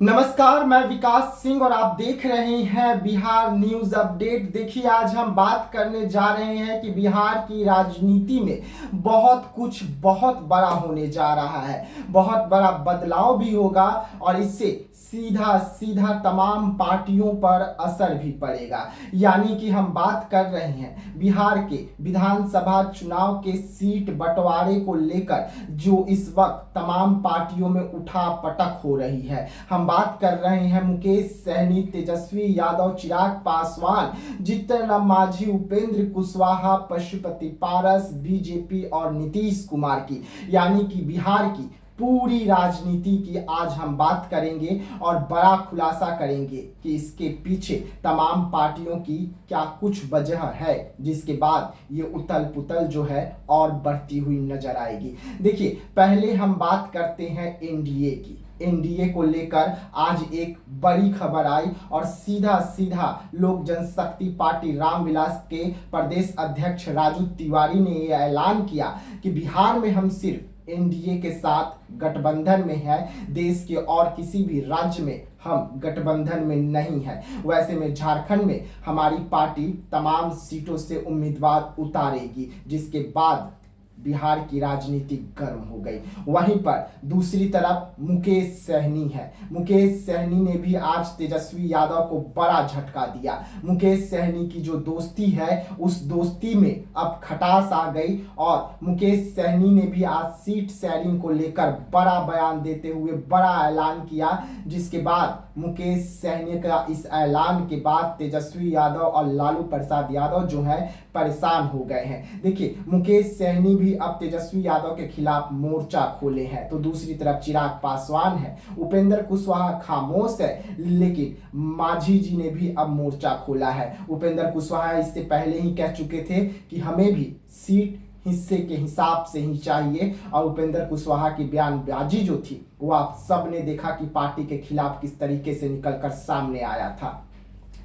नमस्कार, मैं विकास सिंह और आप देख रहे हैं बिहार न्यूज अपडेट। देखिए, आज हम बात करने जा रहे हैं कि बिहार की राजनीति में बहुत बड़ा होने जा रहा है। बहुत बड़ा बदलाव भी होगा और इससे सीधा सीधा तमाम पार्टियों पर असर भी पड़ेगा। यानी कि हम बात कर रहे हैं बिहार के विधानसभा चुनाव के सीट बंटवारे को लेकर जो इस वक्त तमाम पार्टियों में उठा पटक हो रही है। हम बात कर रहे हैं मुकेश सहनी, तेजस्वी यादव, चिराग पासवान, जीतन राम मांझी, उपेंद्र कुशवाहा, पशुपति पारस, बीजेपी और नीतीश कुमार की। यानी कि बिहार की पूरी राजनीति की आज हम बात करेंगे और बड़ा खुलासा करेंगे कि इसके पीछे तमाम पार्टियों की क्या कुछ वजह है, जिसके बाद ये उथल पुथल जो है और बढ़ती हुई नजर आएगी। देखिए, पहले हम बात करते हैं एनडीए की। एनडीए को लेकर आज एक बड़ी खबर आई और सीधा सीधा लोक जनशक्ति पार्टी रामविलास के प्रदेश अध्यक्ष राजू तिवारी ने यह ऐलान किया कि बिहार में हम सिर्फ एनडीए के साथ गठबंधन में है, देश के और किसी भी राज्य में हम गठबंधन में नहीं है। वैसे में झारखंड में हमारी पार्टी तमाम सीटों से उम्मीदवार उतारेगी, जिसके बाद बिहार की राजनीति गर्म हो गई। वहीं पर दूसरी तरफ मुकेश सहनी है। मुकेश सहनी ने भी आज तेजस्वी यादव को बड़ा झटका दिया। मुकेश सहनी की जो दोस्ती है उस दोस्ती में अब खटास आ गई और मुकेश सहनी ने भी आज सीट शेयरिंग को लेकर बड़ा बयान देते हुए बड़ा ऐलान किया, जिसके बाद मुकेश सहनी का इस ऐलान के बाद तेजस्वी यादव और लालू प्रसाद यादव जो है परेशान हो गए हैं। देखिए, मुकेश सहनी भी अब तेजस्वी यादव के खिलाफ मोर्चा खोले हैं, तो दूसरी तरफ चिराग पासवान है, उपेंद्र कुशवाहा खामोश है, लेकिन मांझी जी ने भी अब मोर्चा खोला है। उपेंद्र कुशवाहा इससे पहले ही कह चुके थे कि हमें भी सीट हिस्से के हिसाब से ही चाहिए और उपेंद्र कुशवाहा की बयानबाजी जो थी वो आप सब ने देखा कि पार्टी के खिलाफ किस तरीके से निकलकर सामने आया था।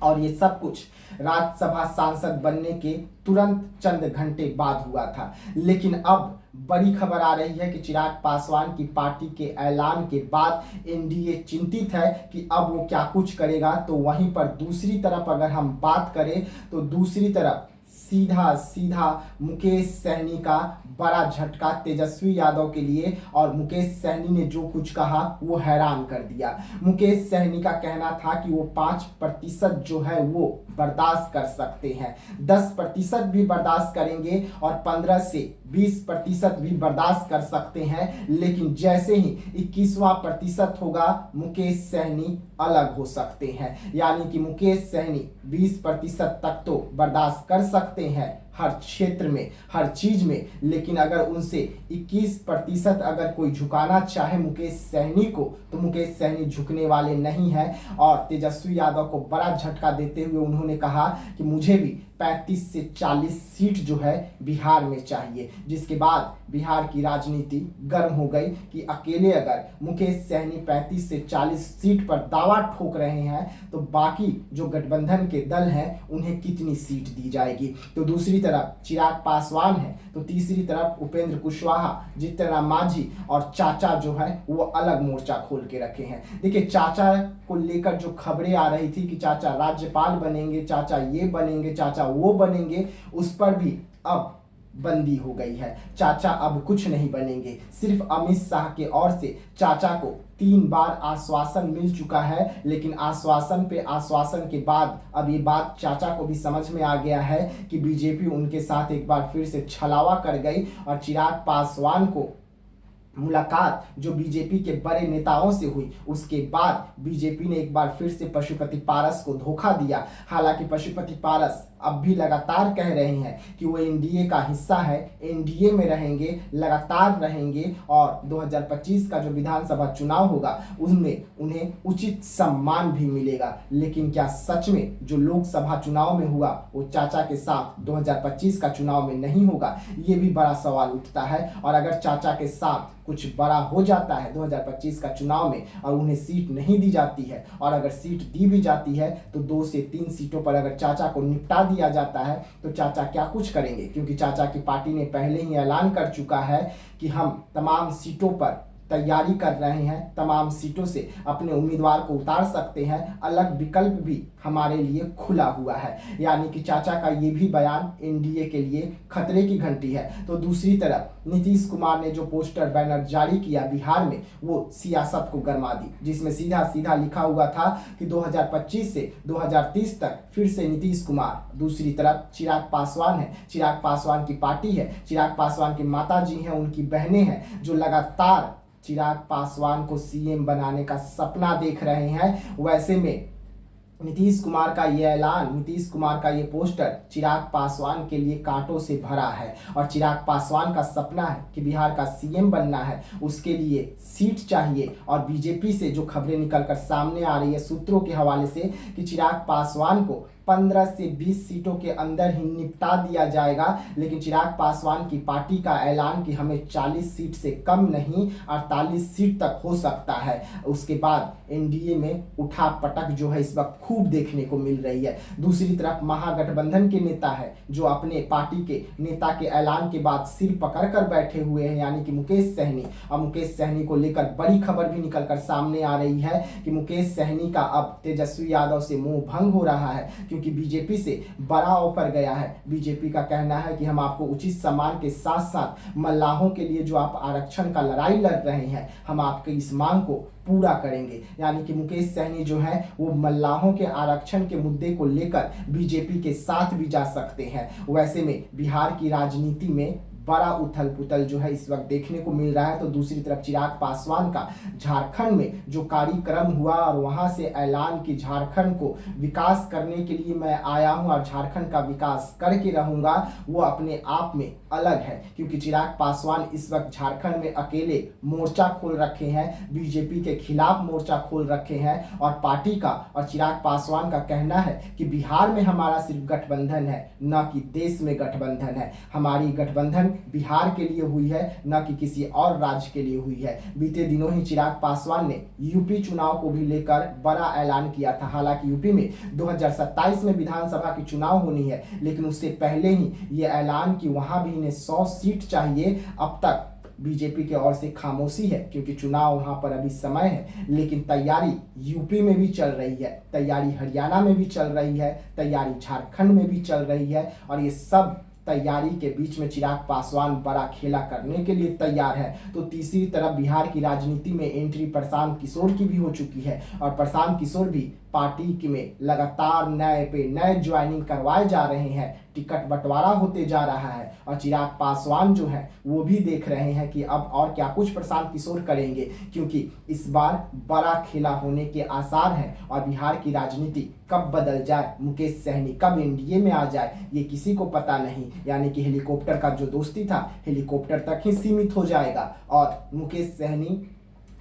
और ये सब कुछ राज्यसभा सांसद बनने के तुरंत चंद घंटे बाद हुआ था। लेकिन अब बड़ी खबर आ रही है कि चिराग पासवान की पार्टी के ऐलान के बाद एनडीए चिंतित है कि अब वो क्या कुछ करेगा। तो वहीं पर दूसरी तरफ अगर हम बात करें तो दूसरी तरफ सीधा सीधा मुकेश सहनी का बड़ा झटका तेजस्वी यादव के लिए, और मुकेश सहनी ने जो कुछ कहा वो हैरान कर दिया। मुकेश सहनी का कहना था कि वो 5% जो है वो बर्दाश्त कर सकते हैं, 10% भी बर्दाश्त करेंगे और 15 से 20% भी बर्दाश्त कर सकते हैं, लेकिन जैसे ही 21वां प्रतिशत होगा मुकेश सहनी अलग हो सकते हैं। यानी कि मुकेश सहनी 20% तक तो बर्दाश्त कर सकते हैं हर क्षेत्र में, हर चीज में, लेकिन अगर उनसे 21% अगर कोई झुकाना चाहे मुकेश सहनी को तो मुकेश सहनी झुकने वाले नहीं हैं। और तेजस्वी यादव को बड़ा झटका देते हुए उन्होंने कहा कि मुझे भी 35 से 40 सीट जो है बिहार में चाहिए, जिसके बाद बिहार की राजनीति गर्म हो गई कि अकेले अगर मुकेश सहनी 35 से 40 सीट पर दावा ठोक रहे हैं तो बाकी जो गठबंधन के दल हैं उन्हें कितनी सीट दी जाएगी। तो दूसरी तरफ चिराग पासवान है, तो तीसरी तरफ उपेंद्र कुशवाहा, जीतन राम मांझी और चाचा जो है वो अलग मोर्चा खोल के रखे हैं। देखिए, चाचा को लेकर जो खबरें आ रही थी कि चाचा राज्यपाल बनेंगे, चाचा ये बनेंगे, चाचा वो बनेंगे, उस पर भी अब बंदी हो गई है। चाचा अब कुछ नहीं बनेंगे। सिर्फ अमित शाह के ओर से चाचा को 3 बार आश्वासन मिल चुका है, लेकिन आश्वासन पे आश्वासन के बाद अब ये बात चाचा को भी समझ में आ गया है कि बीजेपी उनके साथ एक बार फिर से छलावा कर गई और चिराग पासवान को मुलाकात जो बीजेपी के बड़े नेताओं से हुई उसके बाद बीजेपी ने एक बार फिर से पशुपति पारस को धोखा दिया। हालांकि पशुपति पारस अब भी लगातार कह रहे हैं कि वो एनडीए का हिस्सा है, एनडीए में रहेंगे, लगातार रहेंगे और 2025 का जो विधानसभा चुनाव होगा उसमें उन्हें उचित सम्मान भी मिलेगा। लेकिन क्या सच में जो लोकसभा चुनाव में हुआ वो चाचा के साथ 2025 का चुनाव में नहीं होगा? ये भी बड़ा सवाल उठता है। और अगर चाचा के साथ कुछ बड़ा हो जाता है 2025 का चुनाव में और उन्हें सीट नहीं दी जाती है, और अगर सीट दी भी जाती है तो 2 से 3 सीटों पर अगर चाचा को निपटा दिया जाता है तो चाचा क्या कुछ करेंगे? क्योंकि चाचा की पार्टी ने पहले ही ऐलान कर चुका है कि हम तमाम सीटों पर तैयारी कर रहे हैं, तमाम सीटों से अपने उम्मीदवार को उतार सकते हैं, अलग विकल्प भी हमारे लिए खुला हुआ है। यानी कि चाचा का ये भी बयान एनडीए के लिए खतरे की घंटी है। तो दूसरी तरफ नीतीश कुमार ने जो पोस्टर बैनर जारी किया बिहार में, वो सियासत को गरमा दी, जिसमें सीधा सीधा लिखा हुआ था कि 2025 से 2030 तक फिर से नीतीश कुमार। दूसरी तरफ चिराग पासवान है, चिराग पासवान की पार्टी है, चिराग पासवान की माता जी हैं, उनकी बहनें हैं, जो लगातार चिराग पासवान को सीएम बनाने का सपना देख रहे हैं। वैसे में नीतीश कुमार का ये ऐलान, नीतीश कुमार का ये पोस्टर चिराग पासवान के लिए कांटों से भरा है। और चिराग पासवान का सपना है कि बिहार का सीएम बनना है, उसके लिए सीट चाहिए। और बीजेपी से जो खबरें निकलकर सामने आ रही है सूत्रों के हवाले से कि चिराग पासवान को 15 से 20 सीटों के अंदर ही निपटा दिया जाएगा, लेकिन चिराग पासवान की पार्टी का ऐलान कि हमें 40 सीट से कम नहीं 48 सीट तक हो सकता है। उसके बाद एनडीए में उठापटक जो है इस वक्त खूब देखने को मिल रही है। दूसरी तरफ महागठबंधन के नेता है जो अपने पार्टी के नेता के ऐलान के बाद सिर पकड़कर बैठे हुए हैं, यानी कि मुकेश सहनी। और मुकेश सहनी को लेकर बड़ी खबर भी निकलकर सामने आ रही है कि मुकेश सहनी का अब तेजस्वी यादव से मोह भंग हो रहा है, क्योंकि बीजेपी से बड़ा ऑफर गया है। बीजेपी का कहना है कि हम आपको उचित सम्मान के साथ साथ मल्लाहों के लिए जो आप आरक्षण का लड़ाई लड़ रहे हैं, हम आपके इस मांग को पूरा करेंगे। यानी कि मुकेश सहनी जो है वो मल्लाहों के आरक्षण के मुद्दे को लेकर बीजेपी के साथ भी जा सकते हैं। वैसे में बिहार की राजनीति में बड़ा उथल पुथल जो है इस वक्त देखने को मिल रहा है। तो दूसरी तरफ चिराग पासवान का झारखंड में जो कार्यक्रम हुआ और वहां से ऐलान कि झारखंड को विकास करने के लिए मैं आया हूं और झारखंड का विकास करके रहूंगा, वो अपने आप में अलग है। क्योंकि चिराग पासवान इस वक्त झारखंड में अकेले मोर्चा खोल रखे हैं, बीजेपी के खिलाफ मोर्चा खोल रखे हैं। और पार्टी का और चिराग पासवान का कहना है कि बिहार में हमारा सिर्फ गठबंधन है, न कि देश में गठबंधन है। हमारी गठबंधन बिहार के लिए हुई है, न कि किसी और राज्य के लिए हुई है। बीते दिनों ही चिराग पासवान ने यूपी चुनाव को भी लेकर बड़ा ऐलान किया था। हालांकि यूपी में 2027 में विधानसभा की चुनाव होनी है, लेकिन उससे पहले ही ये ऐलान कि वहां भी इन्हें 100 सीट चाहिए। अब तक बीजेपी की ओर से खामोशी है, क्योंकि चुनाव वहां पर अभी समय है। लेकिन तैयारी यूपी में भी चल रही है, तैयारी हरियाणा में भी चल रही है, तैयारी झारखंड में भी चल रही है। और ये सब तैयारी के बीच में चिराग पासवान बड़ा खेला करने के लिए तैयार है। तो तीसरी तरफ बिहार की राजनीति में एंट्री प्रशांत किशोर की भी हो चुकी है। और प्रशांत किशोर भी पार्टी में लगातार नए पे नए ज्वाइनिंग करवाए जा रहे हैं, टिकट बंटवारा होते जा रहा है। और चिराग पासवान जो है वो भी देख रहे हैं कि अब और क्या कुछ प्रशांत किशोर करेंगे, क्योंकि इस बार बड़ा खेला होने के आसार हैं। और बिहार की राजनीति कब बदल जाए, मुकेश सहनी कब एनडीए में आ जाए, ये किसी को पता नहीं। यानी कि हेलीकॉप्टर का जो दोस्ती था हेलीकॉप्टर तक ही सीमित हो जाएगा। और मुकेश सहनी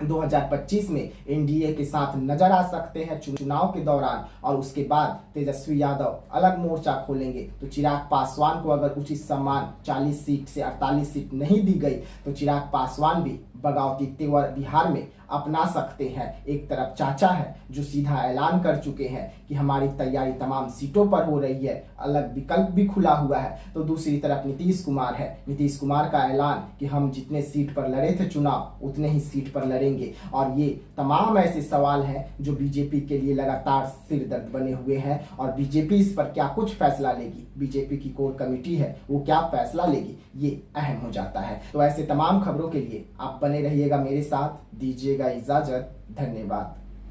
2025 में एनडीए के साथ नजर आ सकते हैं चुनाव के दौरान। और उसके बाद तेजस्वी यादव अलग मोर्चा खोलेंगे। तो चिराग पासवान को अगर उचित सम्मान 40 सीट से 48 सीट नहीं दी गई, तो चिराग पासवान भी बगावती तेवर बिहार में अपना सकते हैं। एक तरफ चाचा है जो सीधा ऐलान कर चुके हैं कि हमारी तैयारी तमाम सीटों पर हो रही है, अलग विकल्प भी खुला हुआ है। तो दूसरी तरफ नीतीश कुमार है, नीतीश कुमार का ऐलान कि हम जितने सीट पर लड़े थे चुनाव उतने ही सीट पर लड़ेंगे। और ये तमाम ऐसे सवाल हैं जो बीजेपी के लिए लगातार सिर दर्द बने हुए हैं। और बीजेपी इस पर क्या कुछ फैसला लेगी, बीजेपी की कोर कमेटी है वो क्या फैसला लेगी, ये अहम हो जाता है। तो ऐसे तमाम खबरों के लिए आप बने रहिएगा मेरे साथ, दीजिएगा इजाजत, धन्यवाद।